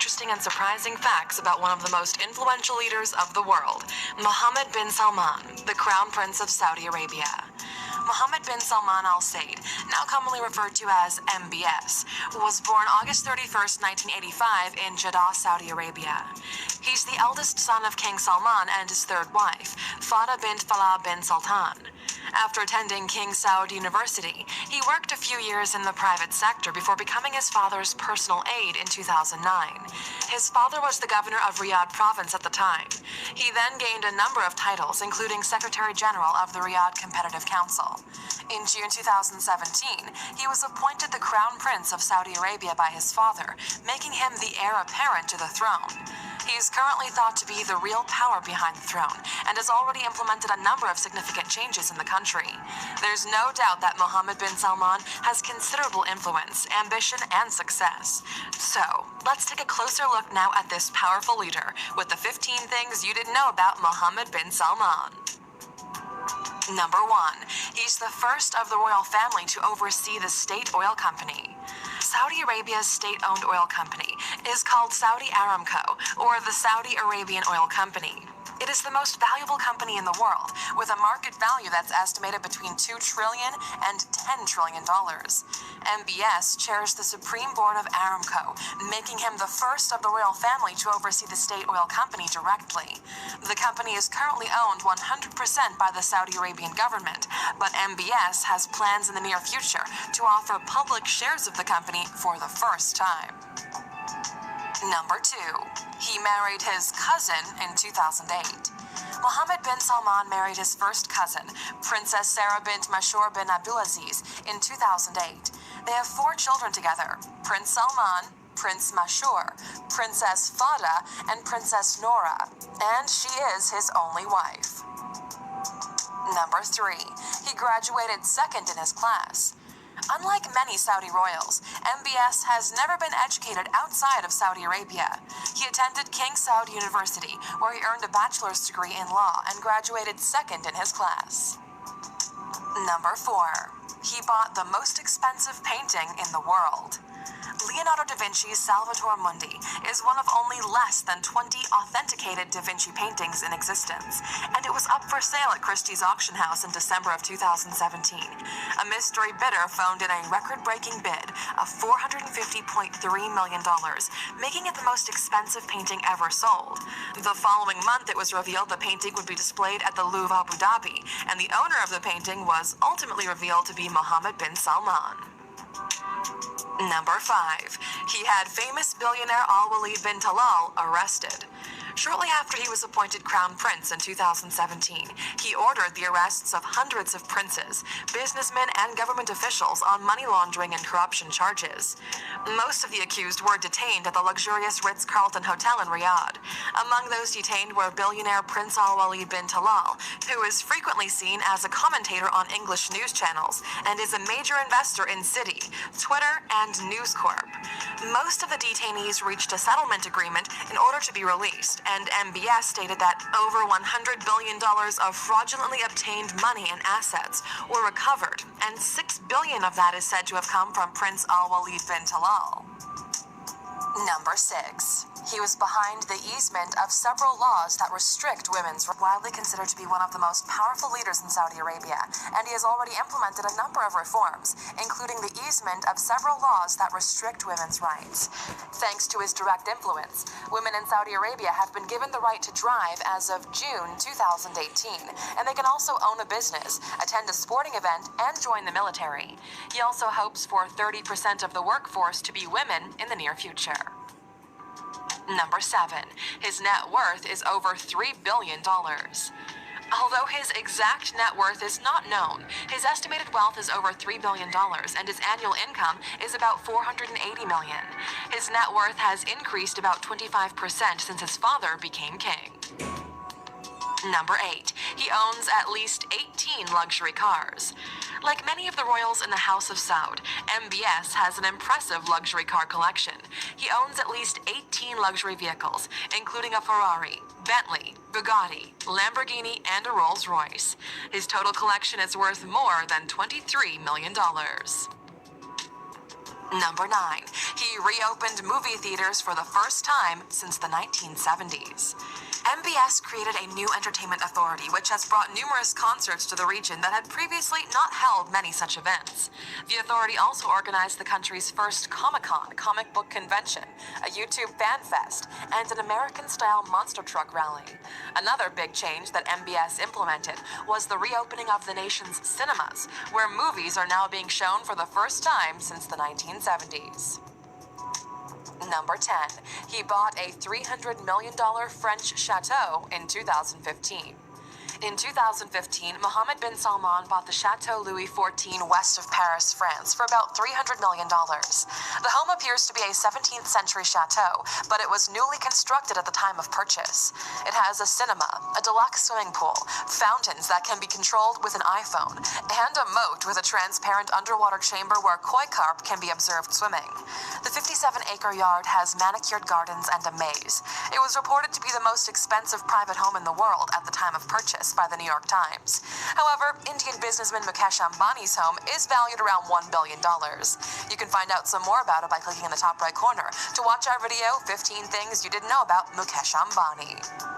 interesting and surprising facts about one of the most influential leaders of the world, Mohammed bin Salman, the Crown Prince of Saudi Arabia. Mohammed bin Salman Al Saud, now commonly referred to as MBS, was born August 31st, 1985 in Jeddah, Saudi Arabia. He's the eldest son of King Salman and his third wife, Fahd bint Falah bin Sultan. After attending King Saud University, he worked a few years in the private sector before becoming his father's personal aide in 2009. His father was the governor of Riyadh province at the time. He then gained a number of titles, including Secretary General of the Riyadh Competitive Council. In June 2017, he was appointed the Crown Prince of Saudi Arabia by his father, making him the heir apparent to the throne. He is currently thought to be the real power behind the throne and has already implemented a number of significant changes in the country. There's no doubt that Mohammed bin Salman has considerable influence, ambition, and success. So, let's take a closer look now at this powerful leader with the 15 things you didn't know about Mohammed bin Salman. Number 1. He's the first of the royal family to oversee the state oil company. Saudi Arabia's state-owned oil company is called Saudi Aramco, or the Saudi Arabian Oil Company. It is the most valuable company in the world, with a market value that's estimated between $2 trillion and $10 trillion. MBS chairs the Supreme Board of Aramco, making him the first of the royal family to oversee the state oil company directly. The company is currently owned 100% by the Saudi Arabian government, but MBS has plans in the near future to offer public shares of the company for the first time. Number 2. He married his cousin in 2008. Mohammed bin Salman married his first cousin, Princess Sarah bint Mashur bin Abdulaziz, in 2008. They have 4 children together: Prince Salman, Prince Mashur, Princess Fahda, and Princess Nora, and she is his only wife. Number 3. He graduated second in his class. Unlike many Saudi royals, MBS has never been educated outside of Saudi Arabia. He attended King Saud University, where he earned a bachelor's degree in law and graduated second in his class. Number 4. He bought the most expensive painting in the world. Leonardo da Vinci's Salvator Mundi is one of only less than 20 authenticated Da Vinci paintings in existence, and it was up for sale at Christie's auction house in December of 2017. A mystery bidder phoned in a record-breaking bid of $450.3 million, making it the most expensive painting ever sold. The following month, it was revealed the painting would be displayed at the Louvre Abu Dhabi, and the owner of the painting was ultimately revealed to be Mohammed bin Salman. Number 5. He had famous billionaire Al-Walid bin Talal arrested. Shortly after he was appointed Crown Prince in 2017, he ordered the arrests of hundreds of princes, businessmen, and government officials on money laundering and corruption charges. Most of the accused were detained at the luxurious Ritz-Carlton Hotel in Riyadh. Among those detained were billionaire Prince Al-Walid bin Talal, who is frequently seen as a commentator on English news channels and is a major investor in Citi, Twitter, and News Corp. Most of the detainees reached a settlement agreement in order to be released, and MBS stated that over $100 billion of fraudulently obtained money and assets were recovered, and $6 billion of that is said to have come from Prince Al-Walid bin Talal. Number 6. He was behind the easement of several laws that restrict women's rights. Widely considered to be one of the most powerful leaders in Saudi Arabia, and he has already implemented a number of reforms, including the easement of several laws that restrict women's rights. Thanks to his direct influence, women in Saudi Arabia have been given the right to drive as of June 2018, and they can also own a business, attend a sporting event, and join the military. He also hopes for 30% of the workforce to be women in the near future. Number 7. His net worth is over $3 billion. Although his exact net worth is not known, his estimated wealth is over $3 billion, and his annual income is about $480 million. His net worth has increased about 25% since his father became king. Number 8. He owns at least 18 luxury cars. Like many of the royals in the House of Saud, MBS has an impressive luxury car collection. He owns at least 18 luxury vehicles, including a Ferrari, Bentley, Bugatti, Lamborghini, and a Rolls-Royce. His total collection is worth more than $23 million. Number 9. He reopened movie theaters for the first time since the 1970s. MBS created a new entertainment authority which has brought numerous concerts to the region that had previously not held many such events. The authority also organized the country's first Comic-Con comic book convention, a YouTube fan fest, and an American-style monster truck rally. Another big change that MBS implemented was the reopening of the nation's cinemas, where movies are now being shown for the first time since the 1970s. Number 10. He bought a $300 million French chateau in 2015. In 2015, Mohammed bin Salman bought the Chateau Louis XIV west of Paris, France, for about $300 million. The home appears to be a 17th century chateau, but it was newly constructed at the time of purchase. It has a cinema, a deluxe swimming pool, fountains that can be controlled with an iPhone, and a moat with a transparent underwater chamber where koi carp can be observed swimming. The 57-acre yard has manicured gardens and a maze. It was reported to be the most expensive private home in the world at the time of purchase by the New York Times. However, Indian businessman Mukesh Ambani's home is valued around $1 billion. You can find out some more about it by clicking in the top right corner to watch our video, 15 Things You Didn't Know About Mukesh Ambani.